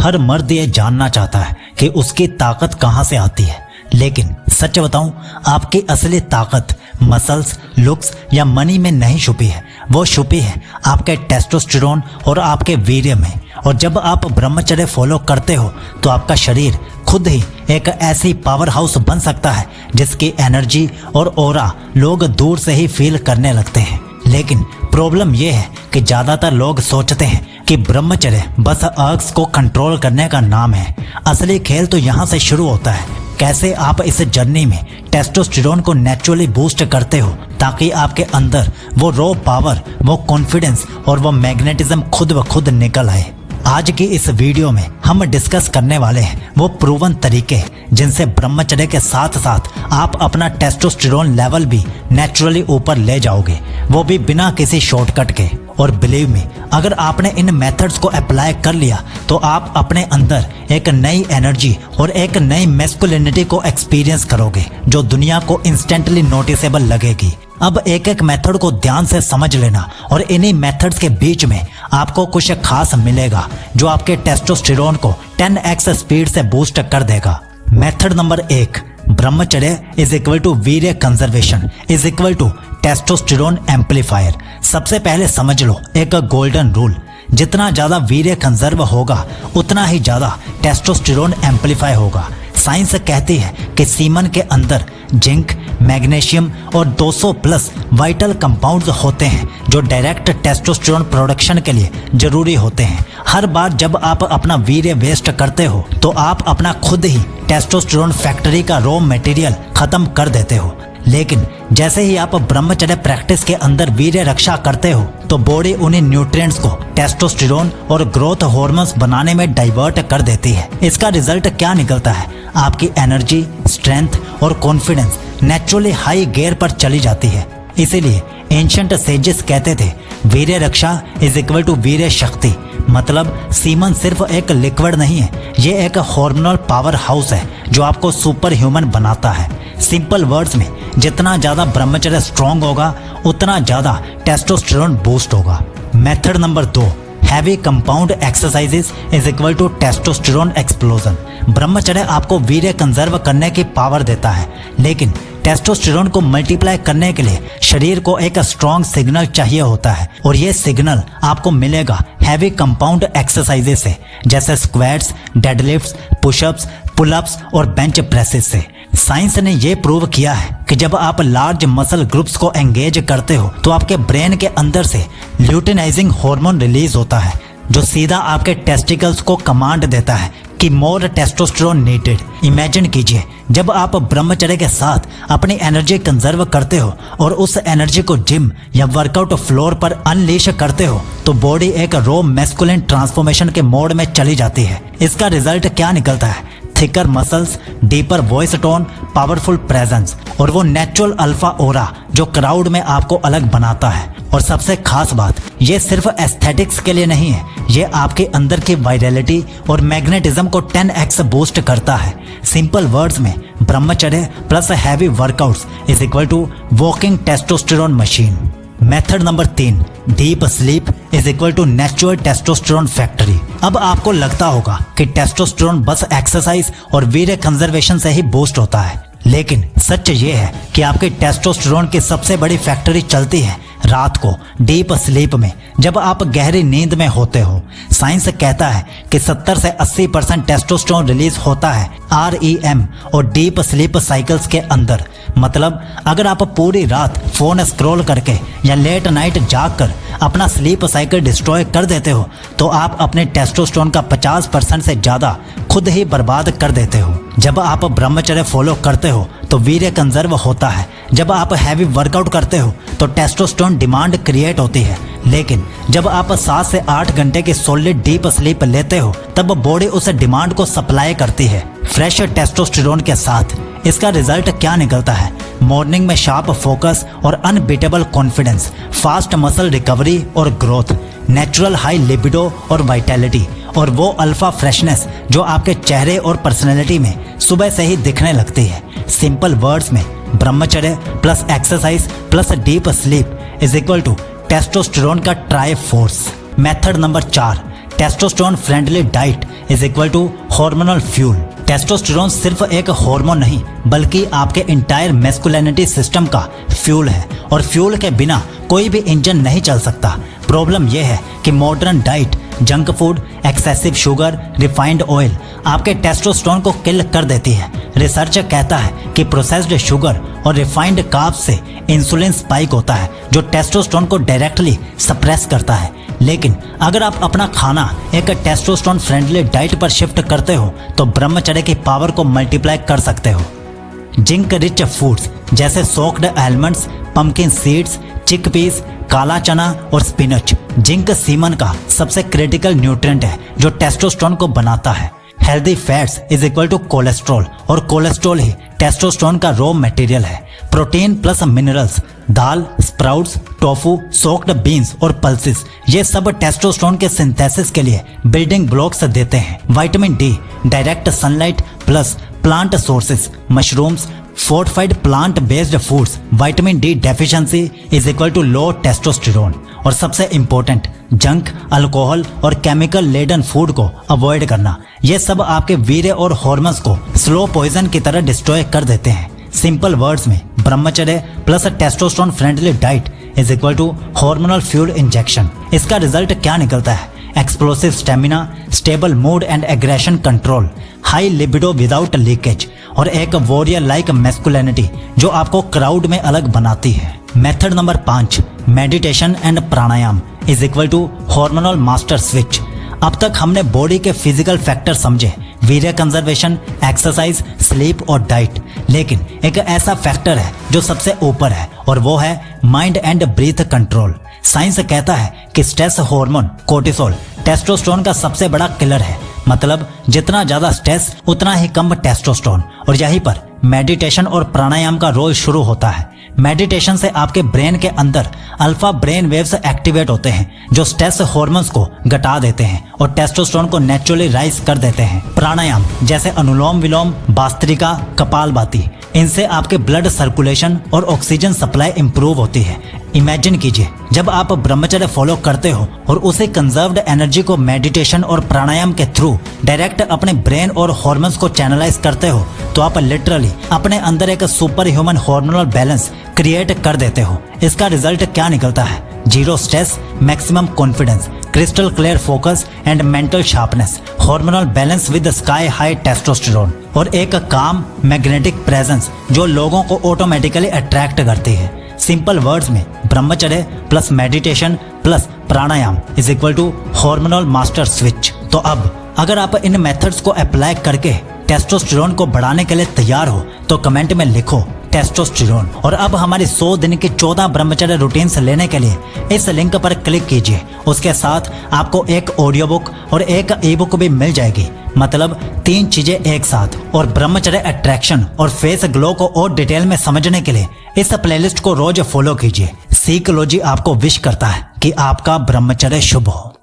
हर मर्द ये जानना चाहता है कि उसकी ताकत कहाँ से आती है, लेकिन सच बताऊं, आपकी असली ताकत मसल्स, लुक्स या मनी में नहीं छुपी है। वो छुपी है आपके टेस्टोस्टेरोन और आपके वीर्य में। और जब आप ब्रह्मचर्य फॉलो करते हो तो आपका शरीर खुद ही एक ऐसी पावर हाउस बन सकता है जिसकी एनर्जी और ऑरा लोग दूर से ही फील करने लगते हैं। लेकिन प्रॉब्लम यह है कि ज़्यादातर लोग सोचते हैं कि ब्रह्मचर्य बस अर्ग्स को कंट्रोल करने का नाम है। असली खेल तो यहाँ से शुरू होता है। कैसे आप इस जर्नी में टेस्टोस्टेरोन को नेचुरली बूस्ट करते हो ताकि आपके अंदर वो रॉ पावर, वो कॉन्फिडेंस और वो मैग्नेटिज्म खुद ब खुद निकल आए। आज की इस वीडियो में हम डिस्कस करने वाले हैं वो प्रूवन तरीके जिनसे ब्रह्मचर्य के साथ साथ आप अपना टेस्टोस्टेरोन लेवल भी नेचुरली ऊपर ले जाओगे, वो भी बिना किसी शॉर्टकट के। और बिलीव मी, अगर आपने इन मेथड्स को अप्लाई कर लिया तो आप अपने अंदर एक नई एनर्जी और एक नई मैस्कुलिनिटी को एक्सपीरियंस करोगे जो दुनिया को इंस्टेंटली नोटिसेबल लगेगी। अब एक एक मेथड को ध्यान से समझ लेना और इन्हीं मेथड्स के बीच में आपको कुछ खास मिलेगा जो आपके टेस्टोस्टेरोन को 10x स्पीड से बूस्ट कर देगा। मेथड नंबर 1, ब्रह्मचर्य इज इक्वल टू वीर्य conservation is equal to testosterone amplifier. सबसे पहले समझ लो एक गोल्डन रूल, जितना ज्यादा वीर्य कंजर्व होगा उतना ही ज्यादा टेस्टोस्टेरोन एम्पलीफाई होगा। साइंस कहती है कि सीमन के अंदर जिंक, मैग्नीशियम और 200 प्लस वाइटल कंपाउंड्स होते हैं जो डायरेक्ट टेस्टोस्टेरोन प्रोडक्शन के लिए जरूरी होते हैं। हर बार जब आप अपना वीर्य वेस्ट करते हो तो आप अपना खुद ही टेस्टोस्टेरोन फैक्ट्री का रॉ मटेरियल खत्म कर देते हो। लेकिन जैसे ही आप ब्रह्मचर्य प्रैक्टिस के अंदर वीर्य रक्षा करते हो तो बॉडी उन्हीं न्यूट्रिएंट्स को टेस्टोस्टेरोन और ग्रोथ हार्मोन्स बनाने में डाइवर्ट कर देती है। इसका रिजल्ट क्या निकलता है? आपकी एनर्जी, स्ट्रेंथ और कॉन्फिडेंस नेचुरली हाई गियर पर चली जाती है। इसीलिए एंशिएंट सेजेस कहते थे वीर्य रक्षा इज इक्वल टू वीर्य शक्ति। मतलब सीमन सिर्फ एक लिक्विड नहीं है, ये एक हार्मोनल पावर हाउस है जो आपको सुपर ह्यूमन बनाता है। सिंपल वर्ड्स में, जितना ज्यादा ब्रह्मचर्य स्ट्रॉन्ग होगा उतना ज्यादा टेस्टोस्टेरोन बूस्ट होगा। Method number 2, heavy compound exercises is equal to testosterone explosion. ब्रह्मचर्य आपको वीर्य कंजर्व करने की पावर देता है, लेकिन टेस्टोस्टेरोन को मल्टीप्लाई करने के लिए शरीर को एक स्ट्रॉन्ग सिग्नल चाहिए होता है। और ये सिग्नल आपको मिलेगा हैवी कंपाउंड एक्सरसाइजेस से, जैसे स्क्वाट्स, डेडलिफ्ट्स, पुशअप्स, पुलअप्स और बेंच प्रेसेस से। साइंस ने ये प्रूव किया है कि जब आप लार्ज मसल ग्रुप्स को एंगेज करते हो तो आपके ब्रेन के अंदर से ल्यूटिनाइजिंग हार्मोन रिलीज होता है जो सीधा आपके टेस्टिकल्स को कमांड देता है कि मोर टेस्टोस्टेरोन नीडेड। इमेजिन कीजिए, जब आप ब्रह्मचर्य के साथ अपनी एनर्जी कंजर्व करते हो और उस एनर्जी को जिम या वर्कआउट फ्लोर पर अनलीश करते हो तो बॉडी एक रॉ मैस्कुलिन ट्रांसफॉर्मेशन के मोड में चली जाती है। इसका रिजल्ट क्या निकलता है? Thicker muscles, deeper voice tone, powerful presence और वो नेचुरल अल्फा ओरा जो क्राउड में आपको अलग बनाता है। और सबसे खास बात, ये सिर्फ एस्थेटिक्स के लिए नहीं है, ये आपके अंदर की वायरलिटी और मैग्नेटिज्म को 10x बूस्ट करता है। सिंपल वर्ड्स में, ब्रह्मचर्य plus heavy workouts is equal to walking testosterone machine. Method number 3, deep sleep is equal to natural testosterone factory. अब आपको लगता होगा कि टेस्टोस्टेरोन बस एक्सरसाइज और वीर्य कंजर्वेशन से ही बूस्ट होता है, लेकिन सच ये है कि आपके टेस्टोस्टेरोन की सबसे बड़ी फैक्ट्री चलती है रात को डीप स्लीप में, जब आप गहरी नींद में होते हो। साइंस कहता है कि 70 से 80% टेस्टोस्टेरोन रिलीज होता है REM और डीप स्लीप साइकिल्स के अंदर। मतलब अगर आप पूरी रात फोन स्क्रॉल करके या लेट नाइट जाग कर अपना स्लीप साइकिल डिस्ट्रॉय कर देते हो तो आप अपने टेस्टोस्टेरोन का 50% से ज्यादा खुद ही बर्बाद कर देते हो। जब आप ब्रह्मचर्य फॉलो करते हो तो वीर्य कंजर्व होता है। जब आप हैवी वर्कआउट करते हो तो टेस्टोस्टेरोन डिमांड क्रिएट होती है, लेकिन जब आप 7 से 8 घंटे की सॉलिड डीप स्लीप लेते हो तब बॉडी उस डिमांड को सप्लाई करती है फ्रेश टेस्टोस्टेरोन के साथ। इसका रिजल्ट क्या निकलता है? मॉर्निंग में शार्प फोकस और unbeatable confidence, fast muscle recovery और ग्रोथ, नेचुरल हाई लिबिडो और वाइटैलिटी और वो अल्फा फ्रेशनेस जो आपके चेहरे और पर्सनैलिटी में सुबह से ही दिखने लगती है। सिंपल वर्ड्स में, ब्रह्मचर्य plus exercise plus deep sleep is equal to testosterone का tri force. Method number 4, testosterone friendly diet is equal to hormonal fuel. Testosterone सिर्फ एक हार्मोन नहीं बल्कि आपके इंटायर मैस्कुलिनिटी सिस्टम का फ्यूल है और फ्यूल के बिना कोई भी इंजन नहीं चल सकता। प्रॉब्लम यह है कि modern diet, junk food, excessive sugar, refined oil आपके टेस्टोस्टेरोन को किल कर देती है। रिसर्च कहता है कि प्रोसेस्ड शुगर और रिफाइंड कार्ब्स से इंसुलिन स्पाइक होता है जो टेस्टोस्टेरोन को डायरेक्टली सप्रेस करता है। लेकिन अगर आप अपना खाना एक टेस्टोस्टेरोन फ्रेंडली डाइट पर शिफ्ट करते हो तो ब्रह्मचर्य की पावर को मल्टीप्लाई कर सकते हो। जिंक रिच फूड्स जैसे soaked almonds, pumpkin seeds, chickpeas, काला चना और स्पिनच जिंक सीमन का सबसे क्रिटिकल न्यूट्रिएंट है जो टेस्टोस्टेरोन को बनाता है। Healthy fats is equal to cholesterol और कोलेस्ट्रॉल ही टेस्टोस्टेरोन का रॉ मटेरियल है। प्रोटीन प्लस मिनरल्स, दाल, स्प्राउट्स, टोफू, सोक्ड बीन्स और पल्सेस ये सब टेस्टोस्टेरोन के सिंथेसिस के लिए बिल्डिंग ब्लॉक्स देते हैं। Vitamin D, direct sunlight plus plant sources, mushrooms, fortified plant based foods, vitamin D deficiency is equal to low testosterone. और सबसे इंपॉर्टेंट, जंक, अल्कोहल और केमिकल लेडन फूड को अवॉइड करना। ये सब आपके वीर्य और हार्मोन्स को स्लो पॉइजन की तरह डिस्ट्रॉय कर देते हैं। सिंपल वर्ड्स में ब्रह्मचर्य plus testosterone friendly diet is equal to hormonal fuel injection. इसका रिजल्ट क्या निकलता है? Explosive stamina, stable mood and aggression control, high libido without leakage और एक वॉरियर लाइक मैस्कुलिनिटी जो आपको क्राउड में अलग बनाती है। Method number 5, meditation and pranayama is equal to hormonal master switch. अब तक हमने बॉडी के फिजिकल फैक्टर समझे, वीर्य कंजर्वेशन, एक्सरसाइज, स्लीप और डाइट। लेकिन एक ऐसा फैक्टर है जो सबसे ऊपर है और वो है mind and breath control. Science कहता है कि स्ट्रेस हार्मोन कोर्टिसोल टेस्टोस्टेरोन का सबसे बड़ा किलर है। मतलब जितना ज्यादा स्ट्रेस उतना ही कम टेस्टोस्टेरोन। और यहीं पर मेडिटेशन और प्राणायाम का रोल शुरू होता है। मेडिटेशन से आपके ब्रेन के अंदर अल्फा ब्रेन वेव्स एक्टिवेट होते हैं जो स्ट्रेस हार्मोन्स को घटा देते हैं और टेस्टोस्टेरोन को नेचुरली राइज कर देते हैं। प्राणायाम जैसे अनुलोम विलोम, भस्त्रिका, कपालभाति, इनसे आपके ब्लड सर्कुलेशन और ऑक्सीजन सप्लाई इंप्रूव होती है। इमेजिन कीजिए जब आप ब्रह्मचर्य फॉलो करते हो और उसे कंजर्व्ड एनर्जी को मेडिटेशन और प्राणायाम के थ्रू डायरेक्ट अपने ब्रेन और हार्मोन्स को चैनलाइज करते हो तो आप लिटरली अपने अंदर एक super human hormonal balance create कर देते हो। इसका रिजल्ट क्या निकलता है? Zero stress, maximum confidence, crystal clear focus and mental sharpness, hormonal balance with sky high testosterone और एक काम मैग्नेटिक प्रेजेंस जो लोगों को ऑटोमेटिकली अट्रैक्ट करती है। सिंपल वर्ड्स में ब्रह्मचर्य plus meditation plus pranayama is equal to hormonal master switch. तो अब अगर आप इन मेथड्स को अप्लाई करके टेस्टोस्टेरोन को बढ़ाने के लिए तैयार हो तो कमेंट में लिखो टेस्टोस्टेरोन। और अब हमारी 100 दिन की 14 ब्रह्मचर्य रूटीन्स लेने के लिए इस लिंक पर क्लिक कीजिए। उसके साथ आपको एक ऑडियो बुक और एक ई बुक भी मिल जाएगी। मतलब 3 चीजें एक साथ। और ब्रह्मचर्य अट्रैक्शन और फेस ग्लो को और डिटेल में समझने के लिए इस प्लेलिस्ट को रोज फॉलो कीजिए। सीकोलॉजी आपको विश करता है कि आपका ब्रह्मचर्य शुभ हो।